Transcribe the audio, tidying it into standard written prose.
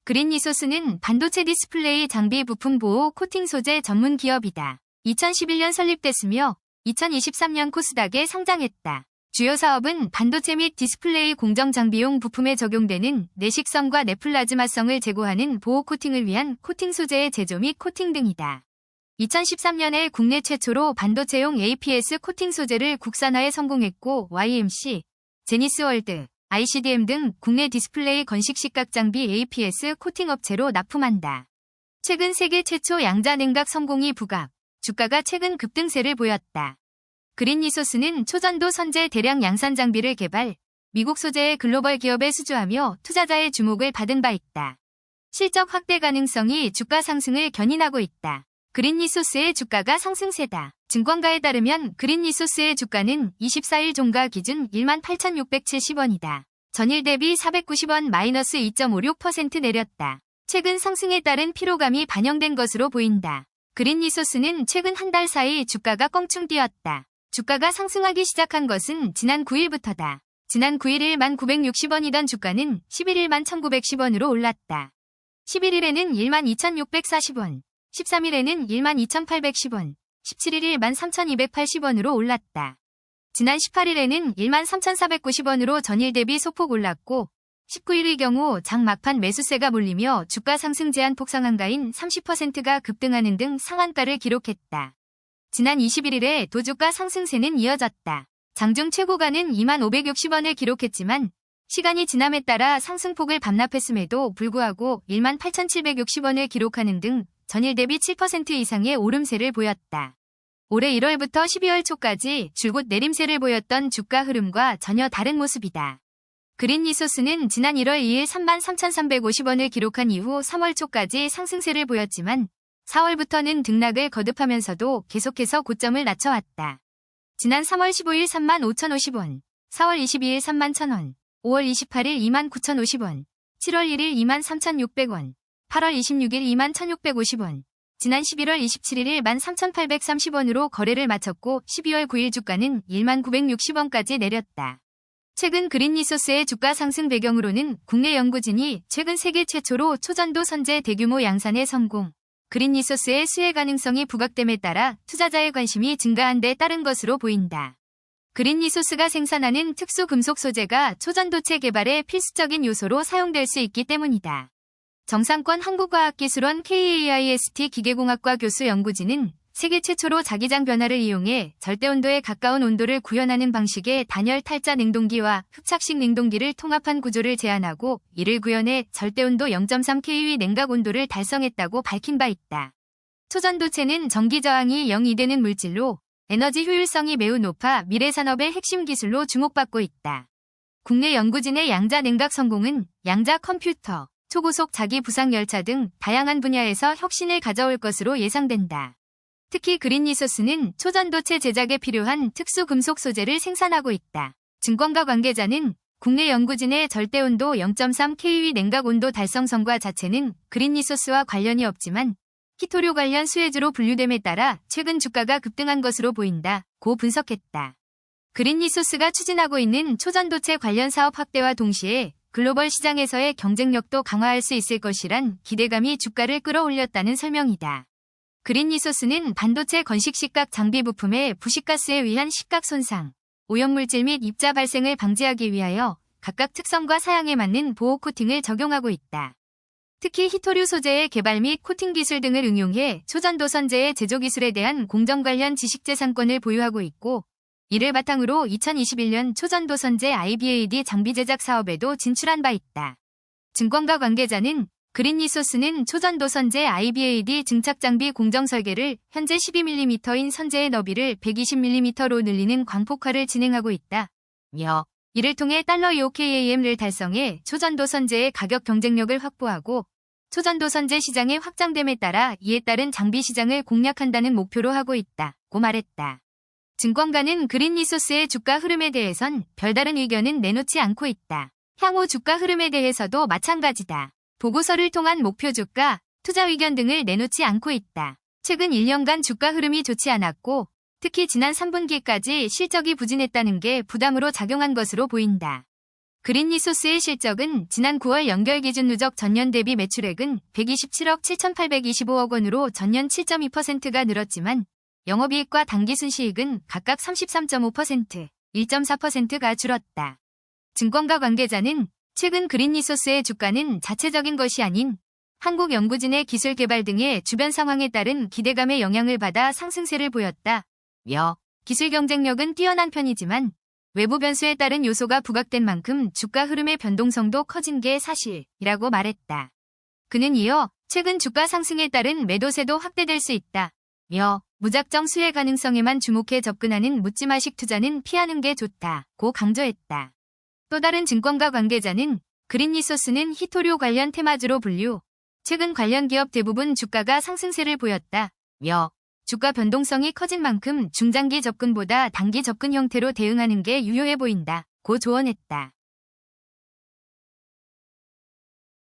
그린리소스는 반도체 디스플레이 장비 부품 보호 코팅 소재 전문 기업이다. 2011년 설립됐으며 2023년 코스닥에 상장했다. 주요 사업은 반도체 및 디스플레이 공정 장비용 부품에 적용되는 내식성과 내플라즈마성을 제고하는 보호 코팅을 위한 코팅 소재의 제조 및 코팅 등이다. 2013년에 국내 최초로 반도체용 APS 코팅 소재를 국산화에 성공했고 YMC, 제니스월드, ICDM 등 국내 디스플레이 건식 식각 장비 APS 코팅 업체로 납품한다. 최근 세계 최초 양자 냉각 성공이 부각, 주가가 최근 급등세를 보였다. 그린리소스는 초전도 선제 대량 양산 장비를 개발, 미국 소재의 글로벌 기업에 수주하며 투자자의 주목을 받은 바 있다. 실적 확대 가능성이 주가 상승을 견인하고 있다. 그린리소스의 주가가 상승세다. 증권가에 따르면 그린리소스의 주가는 24일 종가 기준 18,670원이다. 전일 대비 490원 마이너스 2.56% 내렸다. 최근 상승에 따른 피로감이 반영된 것으로 보인다. 그린리소스는 최근 한 달 사이 주가가 껑충 뛰었다. 주가가 상승하기 시작한 것은 지난 9일부터다. 지난 9일 1,960원이던 주가는 11일 1,910원으로 올랐다. 11일에는 12,640원, 13일에는 12,810원, 17일 13,280원으로 올랐다. 지난 18일에는 13,490원으로 전일 대비 소폭 올랐고 19일의 경우 장 막판 매수세가 몰리며 주가 상승 제한 폭상한가인 30%가 급등하는 등 상한가를 기록했다. 지난 21일에 도주가 상승세는 이어졌다. 장중 최고가는 2560원을 기록했지만 시간이 지남에 따라 상승폭을 반납했음에도 불구하고 18,760원을 기록하는 등 전일 대비 7% 이상의 오름세를 보였다. 올해 1월부터 12월 초까지 줄곧 내림세를 보였던 주가 흐름과 전혀 다른 모습이다. 그린리소스는 지난 1월 2일 33,350원을 기록한 이후 3월 초까지 상승세를 보였지만 4월부터는 등락을 거듭하면서도 계속해서 고점을 낮춰왔다. 지난 3월 15일 35,050원, 4월 22일 31,000원, 5월 28일 29,050원, 7월 1일 23,600원, 8월 26일 21,650원, 지난 11월 27일 13,830원으로 거래를 마쳤고 12월 9일 주가는 19,60원까지 내렸다. 최근 그린리소스의 주가 상승 배경으로는 국내 연구진이 최근 세계 최초로 초전도 선제 대규모 양산에 성공, 그린리소스의 수혜 가능성이 부각됨에 따라 투자자의 관심이 증가한 데 따른 것으로 보인다. 그린리소스가 생산하는 특수 금속 소재가 초전도체 개발의 필수적인 요소로 사용될 수 있기 때문이다. 정상권 한국과학기술원 KAIST 기계공학과 교수 연구진은 세계 최초로 자기장 변화를 이용해 절대온도에 가까운 온도를 구현하는 방식의 단열 탈자 냉동기와 흡착식 냉동기를 통합한 구조를 제안하고 이를 구현해 절대온도 0.3K 냉각 온도를 달성했다고 밝힌 바 있다. 초전도체는 전기 저항이 0이 되는 물질로 에너지 효율성이 매우 높아 미래 산업의 핵심 기술로 주목받고 있다. 국내 연구진의 양자 냉각 성공은 양자 컴퓨터, 초고속 자기 부상 열차 등 다양한 분야에서 혁신을 가져올 것으로 예상된다. 특히 그린리소스는 초전도체 제작에 필요한 특수 금속 소재를 생산하고 있다. 증권가 관계자는 국내 연구진의 절대온도 0.3K 냉각 온도 달성 성과 자체는 그린리소스와 관련이 없지만 히토류 관련 수혜주로 분류됨에 따라 최근 주가가 급등한 것으로 보인다고 분석했다. 그린리소스가 추진하고 있는 초전도체 관련 사업 확대와 동시에 글로벌 시장에서의 경쟁력도 강화할 수 있을 것이란 기대감이 주가를 끌어올렸다는 설명이다. 그린리소스는 반도체 건식 식각 장비 부품의 부식가스에 의한 식각 손상, 오염물질 및 입자 발생을 방지하기 위하여 각각 특성과 사양에 맞는 보호 코팅을 적용하고 있다. 특히 히토류 소재의 개발 및 코팅 기술 등을 응용해 초전도 선제의 제조 기술에 대한 공정 관련 지식재산권을 보유하고 있고 이를 바탕으로 2021년 초전도 선제 IBAD 장비 제작 사업에도 진출한 바 있다. 증권가 관계자는 그린리소스는 초전도 선제 IBAD 증착 장비 공정 설계를 현재 12mm인 선제의 너비를 120mm로 늘리는 광폭화를 진행하고 있다며 이를 통해 $2OKAM을 달성해 초전도 선제의 가격 경쟁력을 확보하고 초전도 선제 시장의 확장됨에 따라 이에 따른 장비 시장을 공략한다는 목표로 하고 있다고 말했다. 증권가는 그린리소스의 주가 흐름에 대해선 별다른 의견은 내놓지 않고 있다. 향후 주가 흐름에 대해서도 마찬가지다. 보고서를 통한 목표 주가, 투자 의견 등을 내놓지 않고 있다. 최근 1년간 주가 흐름이 좋지 않았고 특히 지난 3분기까지 실적이 부진했다는 게 부담으로 작용한 것으로 보인다. 그린리소스의 실적은 지난 9월 연결 기준 누적 전년 대비 매출액은 127억 7,825억 원으로 전년 7.2%가 늘었지만 영업이익과 당기순이익은 각각 33.5%, 1.4%가 줄었다. 증권가 관계자는 최근 그린리소스의 주가는 자체적인 것이 아닌 한국 연구진의 기술 개발 등의 주변 상황에 따른 기대감의 영향을 받아 상승세를 보였다며 기술 경쟁력은 뛰어난 편이지만 외부 변수에 따른 요소가 부각된 만큼 주가 흐름의 변동성도 커진 게 사실이라고 말했다. 그는 이어 최근 주가 상승에 따른 매도세도 확대될 수 있다며 무작정 수혜 가능성에만 주목해 접근하는 묻지마식 투자는 피하는 게 좋다고 강조했다. 또 다른 증권가 관계자는 그린리소스는 희토류 관련 테마주로 분류, 최근 관련 기업 대부분 주가가 상승세를 보였다며 주가 변동성이 커진 만큼 중장기 접근보다 단기 접근 형태로 대응하는 게 유효해 보인다고 조언했다.